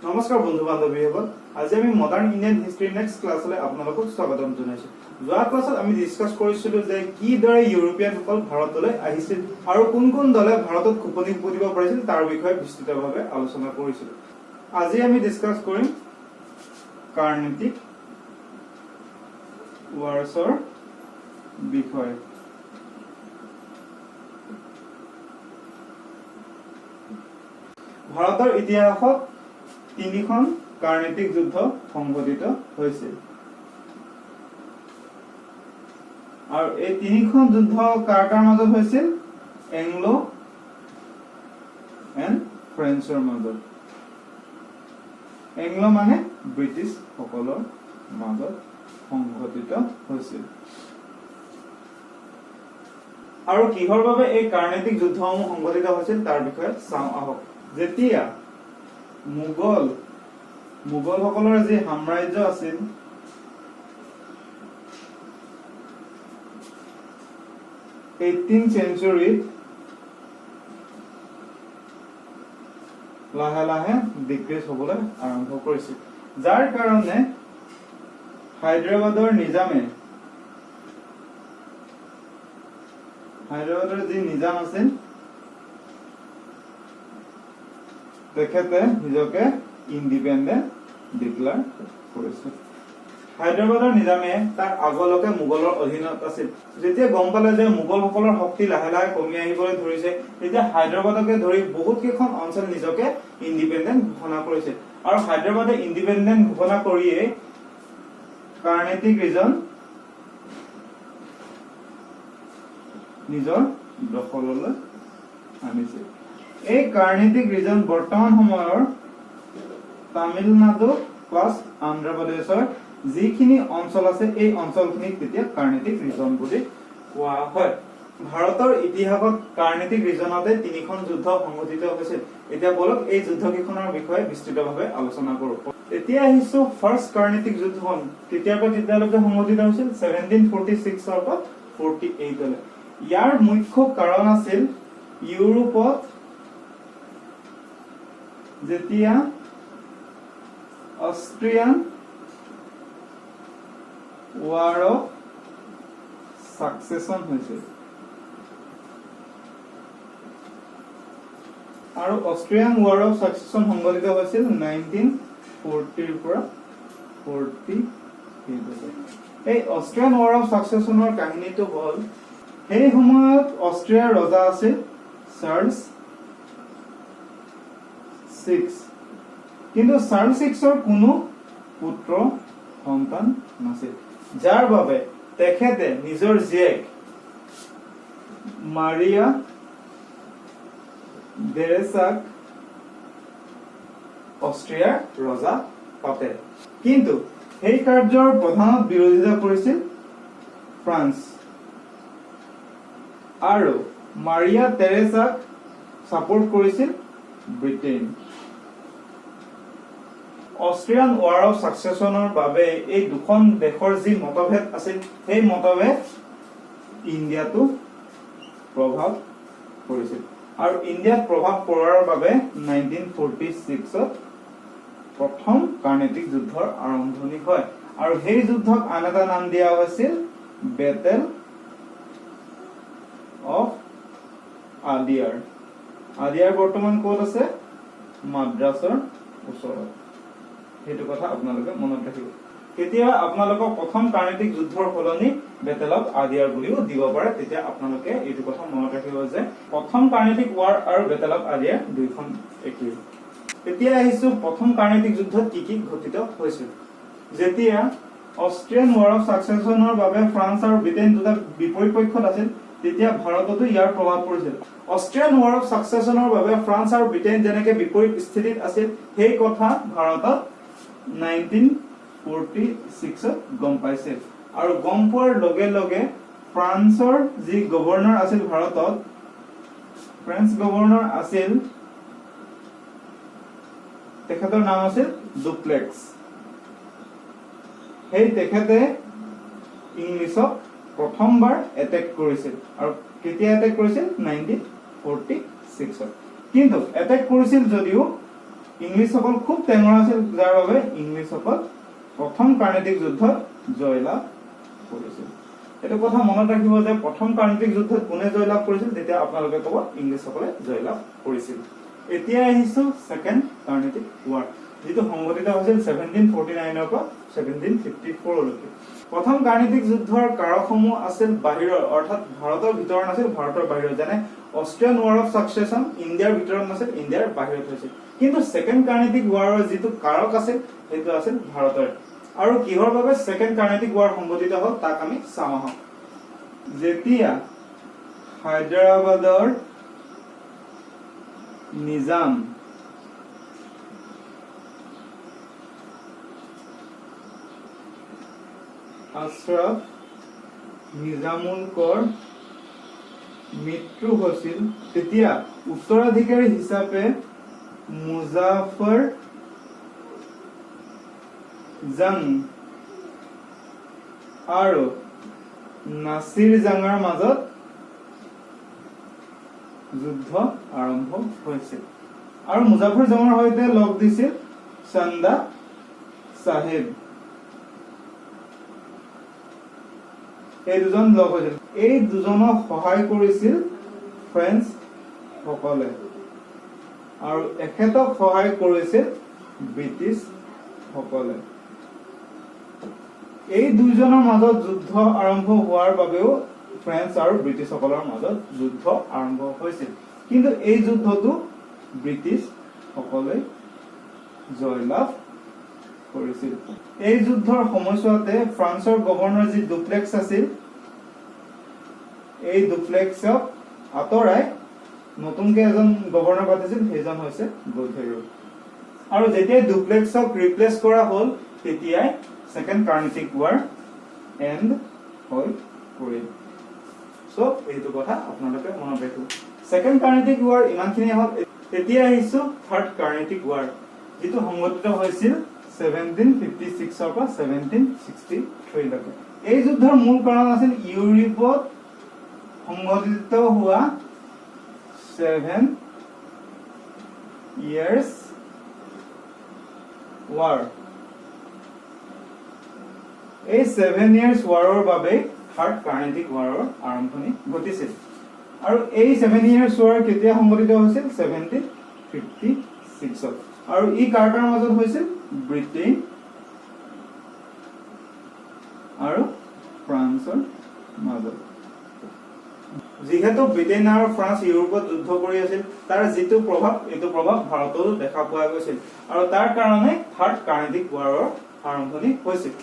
নমস্কাৰ বন্ধু বান্ধৱীসকল, আজি আমি মডাৰ্ণ ইণ্ডিয়ান হিষ্ট্ৰী নেক্সট ক্লাছলৈ আপোনালোকক স্বাগতম জনাইছো। যোৱা ক্লাছত আমি ডিসকাস কৰিছিলো যে কিদৰে ইউৰোপিয়ানসকল ভাৰতলৈ আহিছিল আৰু কোন কোন দলে ভাৰতত খুপনি পুতিব পাৰিছিল তাৰ বিষয়ে বিস্তৃতভাৱে আলোচনা কৰিছিলো। আজি আমি ডিসকাস কৰিম কাৰ্নেটিক ৱাৰ্ছৰ বিষয়ে। ভাৰতৰ ইতিহাসত তিনিখন কাৰ্নেটিক যুদ্ধ সংঘটিত হৈছিল আৰু এই তিনিখন যুদ্ধ কাৰ মাজত হৈছিল? এংলো এণ্ড ফ্ৰেঞ্চৰ মাজত। এংলো মানে ব্ৰিটিছ সকলৰ মাজত সংঘটিত হৈছিল। আৰু কিহৰ বাবে এই কাৰ্নেটিক যুদ্ধসমূহ সংঘটিত হৈছিল তাৰ বিষয়ে চাওঁ আহক। যেতিয়া মোগলসকলৰ যি সাম্ৰাজ্য আছিল, চেঞ্চুৰীত লাহে লাহে ডিক্ৰিজ হবলৈ আৰম্ভ কৰিছিল, যাৰ কাৰণে হায়দৰাবাদৰ যি নিজাম আছিল তেখেতে নিজকে ইণ্ডিপেণ্ডেন্ট ডিক্লেয়াৰ কৰিছিল। হায়দৰাবাদৰ নিজামে তাৰ আগলৈকে মোগলৰ অধীনত আছিল। যেতিয়া গম পালে যে মোগলসকলৰ শক্তি লাহে লাহে কমি আহিবলৈ ধৰিছে, তেতিয়া হায়দৰাবাদকে ধৰি বহুত কেইখন অঞ্চল নিজকে ইণ্ডিপেণ্ডেন্ট ঘোষণা কৰিছে আৰু হায়দৰাবাদে ইণ্ডিপেণ্ডেন্ট ঘোষণা কৰিয়ে কাৰ্নেটিক ৰিজন নিজৰ দখললৈ আনিছিল। এই কাৰ্নেটিক ৰিজন বৰ্তমান সময়ৰ তামিলনাডু প্লাছ অন্ধ্ৰ প্ৰদেশৰ যিখিনি অঞ্চল আছে এই অঞ্চলখিনিক তেতিয়া কাৰ্নেটিক ৰিজন বুলি কোৱা হয়। ভাৰতৰ ইতিহাসত কাৰ্নেটিক ৰিজনতে তিনিখন যুদ্ধ সংঘটিত হৈছিল। এতিয়া বলক এই যুদ্ধ কেইখনৰ বিষয়ে বিস্তৃতভাৱে আলোচনা কৰো। এতিয়া আহিছো ফাৰ্ষ্ট কাৰ্নেটিক যুদ্ধখন কেতিয়াৰ পৰা কেতিয়ালৈকে সংঘটিত হৈছিল? 1746 পৰা 48 লৈ। ইয়াৰ মুখ্য কাৰণ আছিল ইউৰোপত যেতিয়া অষ্ট্ৰিয়ান ৱাৰ অফ সাকসেশন হৈছিল আৰু অষ্ট্ৰিয়ান ৱাৰ অফ সাকসেশন সংঘটিত হৈছিল 1940 পৰা 48। এই অষ্ট্ৰিয়ান ৱাৰ অফ সাকসেশনৰ কাহিনীটো হ'ল, সেই সময়ত অষ্ট্ৰিয়াৰ ৰজা আছিল চাৰ্লছ VI, কিন্তু চাৰ্লছ VIৰ কোনো পুত্ৰ সন্তান নাছিল, যাৰ বাবে তেখেতে নিজৰ জীয়েক মাৰিয়া টেৰেছাক অষ্ট্ৰিয়াৰ ৰজা পাতে। কিন্তু সেই কাৰ্যৰ প্ৰধানত বিৰোধিতা কৰিছিল ফ্ৰান্স আৰু মাৰিয়া টেৰেছাক সাপোৰ্ট কৰিছিল ব্ৰিটেইন। অষ্ট্ৰিয়ান ৱাৰ অফ সাকসেশনৰ বাবে এই দুখন দেশৰ যি মতভেদ আছিল, সেই মতভেদ ইণ্ডিয়াতো প্ৰভাৱ পৰিছিল আৰু ইণ্ডিয়াত প্ৰভাৱ পৰাৰ বাবে 1946ত প্ৰথম কাৰ্নেটিক যুদ্ধৰ আৰম্ভণি হয় আৰু সেই যুদ্ধক আন এটা নাম দিয়া হৈছিল বেটেল অফ আদিয়াৰ। আদিয়াৰ বৰ্তমান ক'ত আছে? মাদ্ৰাছৰ ওচৰত। সেইটো কথা আপোনালোকে মনত ৰাখিব। কেতিয়া আপোনালোকক প্ৰথম কাৰ্নেটিক যুদ্ধৰ সলনি বেটেল অফ আদিয়াৰ বুলিও দিব পাৰে, তেতিয়া আপোনালোকে এইটো কথা মনত ৰাখিব যে প্ৰথম কাৰ্নেটিক ৱাৰ আৰু বেটেল অফ আদিয়াৰ দুইখন একেই। এতিয়া আহিছো প্ৰথম কাৰ্নেটিক যুদ্ধত কি কি ঘটিত হৈছিল। যেতিয়া অষ্ট্ৰিয়ান ৱাৰ অফ সাকসেশনৰ বাবে ফ্ৰান্স আৰু ব্ৰিটেইন দুটা বিপৰীত পক্ষত আছিল, তেতিয়া ভাৰততো ইয়াৰ প্ৰভাৱ পৰিছিল। অষ্ট্ৰিয়ান ৱাৰ অফ সাকসেশনৰ বাবে ফ্ৰান্স আৰু ব্ৰিটেইন যেনেকে বিপৰীত স্থিতিত আছিল, সেই কথা ভাৰতত 1946ত গম পাইছিল আৰু গম পোৱাৰ লগে লগে ফ্ৰান্সৰ যি গভৰ্ণৰ আছিল ভাৰতত, ফ্ৰেঞ্চ গভৰ্ণৰ আছিল, তেখেতৰ নাম আছিল ডুপ্লেক্স। সেই তেখেতে ইংলিছক প্ৰথমবাৰ এটেক কৰিছিল আৰু কেতিয়া এটেক কৰিছিল? 1946ত। কিন্তু এটেক কৰিছিল যদিও ইংলিছসকল খুব টেঙৰা আছিল, যাৰ বাবে ইংলিছসকল প্ৰথম কাৰ্ণেটিক যুদ্ধত জয়লাভ কৰিছিল। এইটো কথা মনত ৰাখিব যে প্ৰথম কাৰ্ণেটিক যুদ্ধত কোনে জয়লাভ কৰিছিল, তেতিয়া আপোনালোকে ক'ব ইংলিছসকলে জয়লাভ কৰিছিল। এতিয়া আহিছো ছেকেণ্ড কাৰ্ণেটিক ৱাৰ, যিটো সংঘটিত হৈছিল 1749 পৰা 1754 লৈকে। প্ৰথম কাৰ্ণেটিক যুদ্ধৰ কাৰকসমূহ আছিল বাহিৰৰ, অৰ্থাৎ ভাৰতৰ ভিতৰত নাছিল, ভাৰতৰ বাহিৰত। যেনে অষ্ট্ৰিয়ান ৱাৰ অফ ছাকচেছন ইণ্ডিয়াৰ ভিতৰত নাছিল, ইণ্ডিয়াৰ বাহিৰত হৈছিল। কিন্তু ছেকেণ্ড কাৰ্ণেটিক ৱাৰৰ যিটো কাৰক আছিল সেইটো আছিল ভাৰতৰ। আৰু কিহৰ বাবে ছেকেণ্ড কাৰ্ণেটিক ৱাৰ সংঘটিত হ'ল তাক আমি চাওঁ আহক। যেতিয়া হায়দৰাবাদৰ নিজাম আশৰাফ নিজামুলকৰ মৃত্যু হৈছিল, তেতিয়া উত্তৰাধিকাৰী হিচাপে মুজাফৰ জং আৰু নাছিৰ জাঙৰ মাজত যুদ্ধ আৰম্ভ হৈছিল। আৰু মুজাফৰ জঙৰ সৈতে লগ দিছিল চন্দা চাহেব। এই দুজন লগ হৈছিল। এই দুজনক সহায় কৰিছিল ফ্ৰেঞ্চ সকলে আৰু এখেতক সহায় কৰিছিল ব্ৰিটিছ সকলে। এই দুইজনৰ মাজত যুদ্ধ আৰম্ভ হোৱাৰ বাবেও ফ্ৰেঞ্চ আৰু ব্ৰিটিছ সকলৰ মাজত যুদ্ধ আৰম্ভ হৈছিল। কিন্তু এই যুদ্ধটো ব্ৰিটিছ সকলে জয়লাভ কৰিছিল। এই যুদ্ধৰ সময়ছোৱাতে ফ্ৰান্সৰ গভৰ্ণৰ যি ডুপ্লেক্স আছিল, এই ডুপ্লেক্সক আঁতৰাই নতুনকে এজন গভৰ্ণৰ পাতিছিল, সেইজন হৈছে গৌধেৰু। আৰু যেতিয়া ডুপ্লেক্সক ৰিপ্লেচ কৰা হ'ল, তেতিয়াই ছেকেণ্ড কাৰ্ণেটিক ৱাৰ এণ্ড হৈ পৰিল। সো এইটো কথা আপোনালোকে মনত ৰাখিব। ছেকেণ্ড কাৰ্ণেটিক ৱাৰ ইমানখিনি হ'ল। এতিয়া আহিছো থাৰ্ড কাৰ্ণেটিক ৱাৰ, যিটো সংঘটিত হৈছিল 1756 পৰা 1763 লৈকে। এই যুদ্ধৰ মূল কাৰণ আছিল ইউৰোপত সংঘটিত হোৱা 7 years war। এই 7 years waৰৰ বাবে থাৰ্ড কাৰ্ণেটিক ৱাৰৰ আৰম্ভণি ঘটিছিল। আৰু এই 7 years war কেতিয়া সংঘটিত হৈছিল? 1756। আৰু ই কাৰ কাৰ মাজত হৈছিল? ব্ৰিটেইন আৰু ফ্ৰান্সৰ মাজত। যিহেতু ব্ৰিটেইন আৰু ফ্ৰান্স ইউৰোপত যুদ্ধ কৰি আছিল, তাৰ যিটো প্ৰভাৱ, এইটো প্ৰভাৱ ভাৰততো দেখা পোৱা গৈছিল। আৰু তাৰ কাৰণে থাৰ্ড কাৰ্ণেটিক ৱাৰৰ আৰম্ভণি হৈছিল।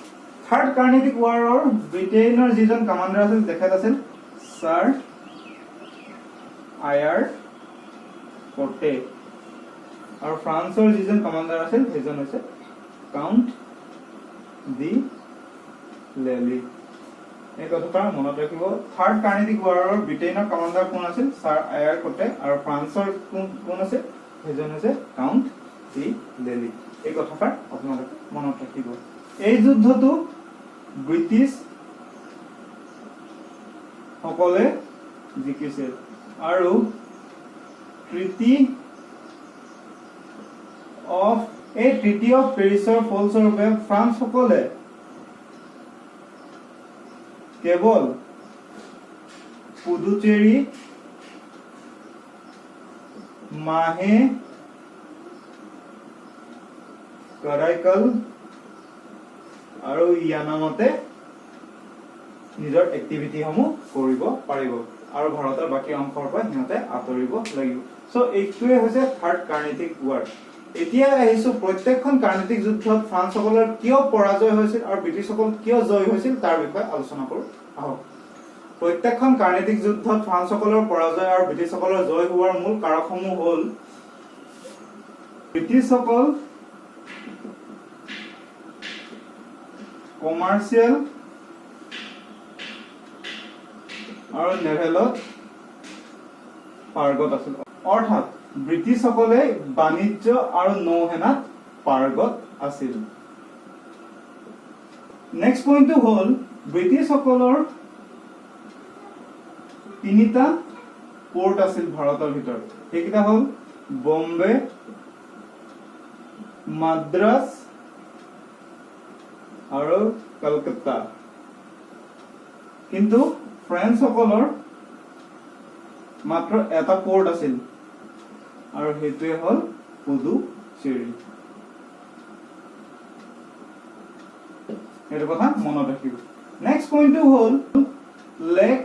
থাৰ্ড কাৰ্ণেটিক ৱাৰৰ ব্ৰিটেইনৰ যিজন কামাণ্ডাৰ আছিল, তেখেত আছিল ছাৰ আয়াৰ কটে। আৰু ফ্ৰান্সৰ যিজন কামাণ্ডাৰ আছিল, সেইজন হৈছে কাউণ্ট ডি লেলি। এই কথাটা মনত ৰাখিব। থাৰ্ড কাৰ্ণেটিক ৱাৰৰ ব্ৰিটেইনৰ কামাণ্ডাৰ কোন আছিল? ছাৰ আয়াৰ কটে। আৰু ফ্ৰান্সৰ কোন আছিল? সেইজন হৈছে কাউণ্ট ডি লেলি। এই কথাটা আপোনালোকে মনত ৰাখিব। এই যুদ্ধটো ব্ৰিটিছ সকলে জিকিছিল। আৰু ট্ৰিটি অফ পেৰিছৰ ফলস্বৰূপে ফ্ৰান্স সকলে কেৱল পুডুচেৰী, মাহে, কৰাইকাল আৰু ইয়ানামতে নিজৰ এক্টিভিটিসমূহ কৰিব পাৰিব আৰু ভাৰতৰ বাকী অংশৰ পৰা সিহঁতে আঁতৰিব লাগিব। সো এইটোৱে হৈছে থাৰ্ড কাৰ্ণেটিক ৱাৰ। এতিয়া আহিছো প্ৰত্যেকখন কাৰ্ণেটিক যুদ্ধত ফ্ৰান্সসকলৰ কিয় পৰাজয় হৈছিল আৰু ব্ৰিটিছসকল কিয় জয় হৈছিল তাৰ বিষয়ে আলোচনা কৰো আহক। প্ৰত্যেকখন কাৰ্ণেটিক যুদ্ধত ফ্ৰান্সসকলৰ পৰাজয় আৰু ব্ৰিটিছসকলৰ জয় হোৱাৰ মূল কাৰকসমূহ হ'ল ব্ৰিটিছসকল কমাৰ্চিয়েল আৰু নেভেলত পাৰ্গত আছিল। অৰ্থাৎ ব্ৰিটিছসকলে বাণিজ্য আৰু নৌসেনাত পাৰ্গত আছিল। নেক্সট পইণ্টটো হ'ল ব্ৰিটিছসকলৰ 3টা পোৰ্ট আছিল ভাৰতৰ ভিতৰত। সেইকেইটা হ'ল বম্বে, মাদ্ৰাজ আৰু কলকাতা। কিন্তু ফ্ৰেন্স সকলৰ মাত্ৰ এটা পোৰ্ট আছিল আৰু সেইটোৱে হ'ল পুডুচেৰী। এইটো কথা মনত ৰাখিব। নেক্সট পইণ্টটো হ'ল লেক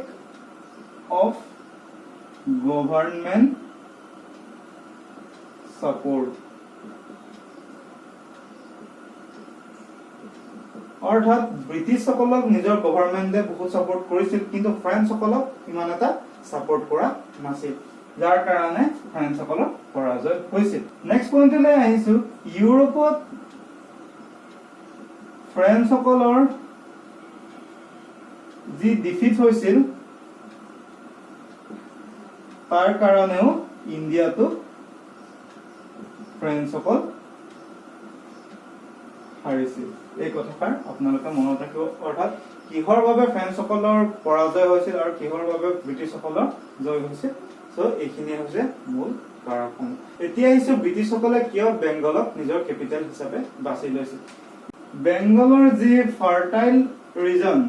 অফ গভৰ্ণমেণ্ট সাপোৰ্ট, অৰ্থাৎ ব্ৰিটিশ সকলক নিজৰ গভৰ্ণমেণ্টে বহুত সাপোৰ্ট কৰিছিল কিন্তু ফ্ৰেন্স সকলক ইমান এটা সাপোৰ্ট কৰা নাছিল, যাৰ কাৰণে ফ্ৰেন্স সকলৰ পৰাজয় হৈছিল। নেক্সট পইণ্টলৈ আহিছো, ইউৰোপত ফ্ৰেন্স সকলৰ যি ডিফিট হৈছিল তাৰ কাৰণেও ইণ্ডিয়াটো ফ্ৰেন্স সকল হাৰিছিল। এই কথাষাৰ আপোনালোকে মনত ৰাখিব। অৰ্থাৎ কিহৰ বাবে ফ্ৰেন্স সকলৰ পৰাজয় হৈছিল আৰু কিহৰ বাবে ব্ৰিটিছ সকলৰ জয় হৈছিল। সো এইখিনি হৈছে মূল কাৰকসমূহ। এতিয়া আহিছো ব্ৰিটিছ সকলে কিয় বেংগলক নিজৰ কেপিটেল হিচাপে বাছি লৈছিল। বেংগলৰ যি ফাৰ্টাইল ৰিজন,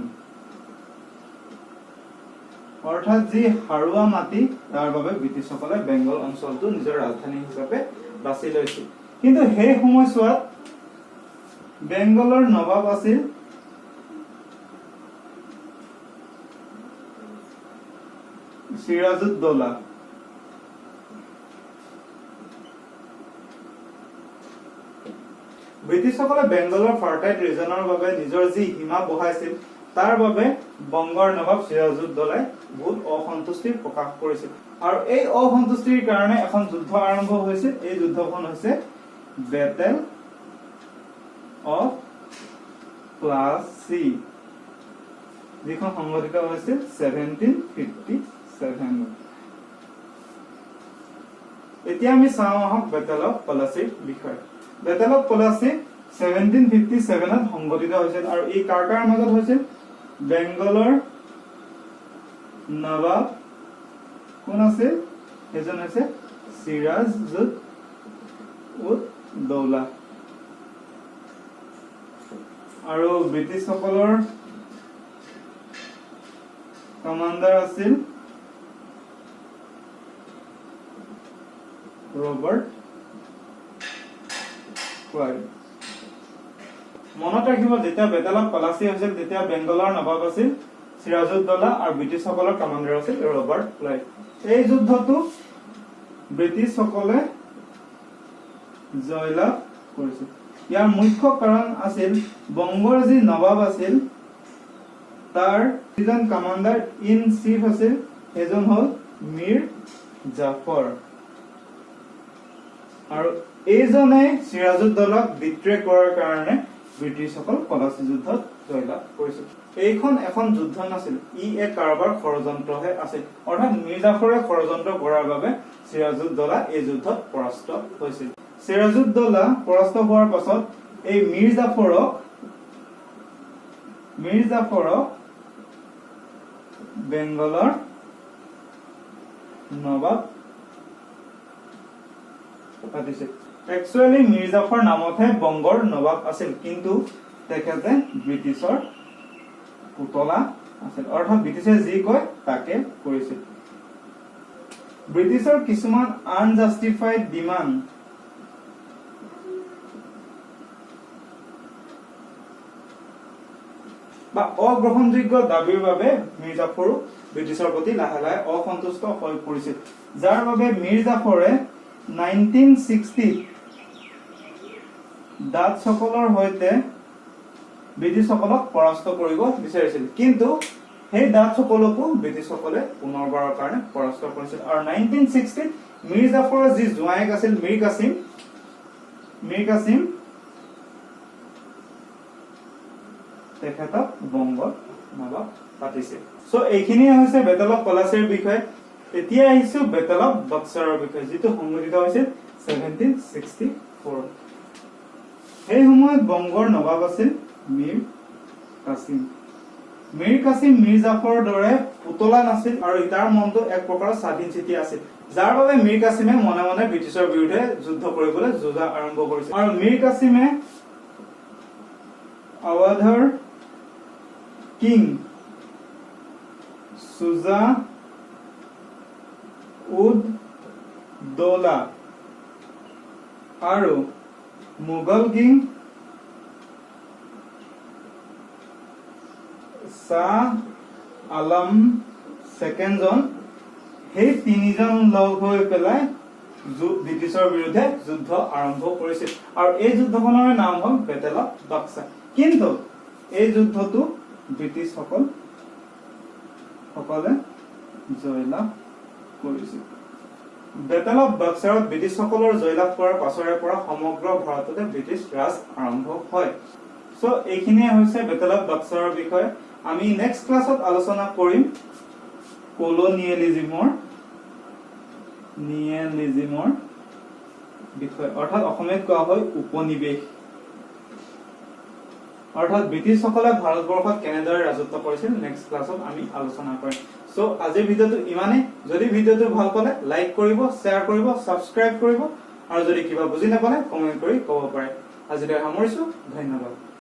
অৰ্থাৎ যি সাৰুৱা মাটি, তাৰ বাবে ব্ৰিটিছ সকলে বেংগল অঞ্চলটো নিজৰ ৰাজধানী হিচাপে বাছি লৈছিল। কিন্তু সেই সময়ছোৱাত বেংগলৰ নবাব আছিল সিৰাজউদ্দৌলা। ব্ৰিটিছসকলে বেংগলৰ ফাৰ্টাইল ৰিজনৰ বাবে নিজৰ যি সীমা বঢ়াইছিল তাৰ বাবে বংগৰ নবাব সিৰাজউদ্দৌলাই বহুত অসন্তুষ্টি প্ৰকাশ কৰিছিল আৰু এই অসন্তুষ্টিৰ কাৰণে এখন যুদ্ধ আৰম্ভ হৈছিল। এই যুদ্ধখন হৈছে বেটেল অফ প্লাচি, যিখন সংঘটিত হৈছিল 1757। এতিয়া আমি চাওঁ আহক বেটেল অফ প্লাচিৰ বিষয়ে। বেটেল অফ প্লাচি 1757 সংঘটিত হৈছিল আৰু এই কাৰ কাৰ মাজত হৈছিল? বেংগলৰ নবাব কোন আছিল? সেইজন হৈছে সিৰাজউদ্দৌলা আৰু ব্ৰিটিছ সকলৰ কমাণ্ডাৰ আছিল ৰবাৰ্ট ক্লাইভ। মনত ৰাখিব, যেতিয়া বেটেল অফ প্লাচি হৈছিল তেতিয়া বেংগলৰ নবাব আছিল সিৰাজউদ্দৌলা আৰু ব্ৰিটিছ সকলৰ কমাণ্ডাৰ আছিল ৰবাৰ্ট ক্লাইভ। এই যুদ্ধটো ব্ৰিটিছ সকলে জয়লাভ কৰিছিল। ইয়াৰ মুখ্য কাৰণ আছিল বংগৰ যি নবাব আছিল তাৰ যিজন কমাণ্ডাৰ ইন চিফ আছিল সেইজন হ'ল মীৰ জাফৰ, আৰু এইজনে সিৰাজউদ্দৌলাক বিদ্ৰোহ কৰাৰ কাৰণে ব্ৰিটিছসকল পলাচী যুদ্ধত জয়লাভ কৰিছিল। এইখন এখন যুদ্ধ নাছিল, ই এক কাৰোবাৰ ষড়যন্ত্ৰহে আছিল। অৰ্থাৎ মীৰ জাফৰে ষড়যন্ত্ৰ কৰাৰ বাবে সিৰাজউদ্দৌলা এই যুদ্ধত পৰাস্ত হৈছিল। সিৰাজউদ্দৌলা পৰাস্ত হোৱাৰ পাছত এই মীৰ জাফৰক বেংগলৰ নবাব পাতিছিল। একচুৱেলি মীৰ জাফৰ নামতহে বংগৰ নবাব আছিল, কিন্তু তেখেতে ব্ৰিটিছৰ পুতলা আছিল। অৰ্থাৎ ব্ৰিটিছে যি কয় তাকে কৰিছিল। ব্ৰিটিছৰ কিছুমান আনজাষ্টিফাইড ডিমাণ্ড বা অগ্ৰহণযোগ্য দাবীৰ বাবে মীৰ জাফৰো ব্ৰিটিছৰ প্ৰতি লাহে লাহে অসন্তুষ্ট হৈ পৰিছিল, যাৰ বাবে মীৰ জাফৰে 1960 ডাচসকলৰ সৈতে ব্ৰিটিছসকলক পৰাস্ত কৰিব বিচাৰিছিল, কিন্তু সেই ডাচসকলকো ব্ৰিটিছসকলে পুনৰবাৰৰ কাৰণে পৰাস্ত কৰিছিল। আৰু 1960 মীৰ জাফৰৰ যি জোঁৱায়েক আছিল মীৰ কাছিম তেখেতক বংগত নবাব পাতিছিল। সো এইখিনিয়ে হৈছে বেটেল অফ পলাচিৰ বিষয়ে। এতিয়া আহিছো বেটেল অফ বক্সাৰৰ বিষয়ে, যিটো সংঘটিত হৈছিল 1764। সেই সময়ত বংগৰ নবাব আছিল মীৰ কাছিম মীৰ কাছিম মীৰ জাফৰৰ দৰে পুতলা নাছিল আৰু তাৰ মনটো এক প্ৰকাৰৰ স্বাধীন চিঠি আছিল, যাৰ বাবে মীৰ কাছিমে মনে মনে ব্ৰিটিছৰ বিৰুদ্ধে যুদ্ধ কৰিবলৈ যোজা আৰম্ভ কৰিছিল। আৰু মীৰ কাছিমে আৱাধৰ কিং সুজা উদ দৌলা আৰু মোগল কিং শাহ আলম ছেকেণ্ডজন, সেই তিনিজন লগ হৈ পেলাই ব্ৰিটিছৰ বিৰুদ্ধে যুদ্ধ আৰম্ভ কৰিছিল আৰু এই যুদ্ধখনৰ নাম হ'ল বেটেল অফ বাক্সা। কিন্তু এই যুদ্ধটো ব্ৰিটিছসকলে জয়লাভ কৰিছিল। বেটেল অফ বাক্সাৰত ব্ৰিটিছসকলৰ জয়লাভ কৰাৰ পাছৰে পৰা সমগ্ৰ ভাৰততে ব্ৰিটিছ ৰাজ আৰম্ভ হয়। সো এইখিনিয়ে হৈছে বেটেল অফ বাক্সাৰৰ বিষয়ে। আমি নেক্সট ক্লাছত আলোচনা কৰিম কলোনিয়েলিজিমৰ বিষয়ে, অৰ্থাৎ অসমীয়াত কোৱা হয় উপনিৱেশ, অৰ্থাৎ ব্ৰিটিছসকলে ভাৰতবৰ্ষত কেনেদৰে ৰাজত্ব কৰিছিল নেক্সট ক্লাছত আমি আলোচনা কৰিম। সো আজিৰ ভিডিঅ'টো ইমানেই। যদি ভিডিঅ'টো ভাল পালে লাইক কৰিব, শ্বেয়াৰ কৰিব, ছাবস্ক্ৰাইব কৰিব আৰু যদি কিবা বুজি নাপালে কমেন্ট কৰি ক'ব পাৰে। আজিলৈ সামৰিছো, ধন্যবাদ।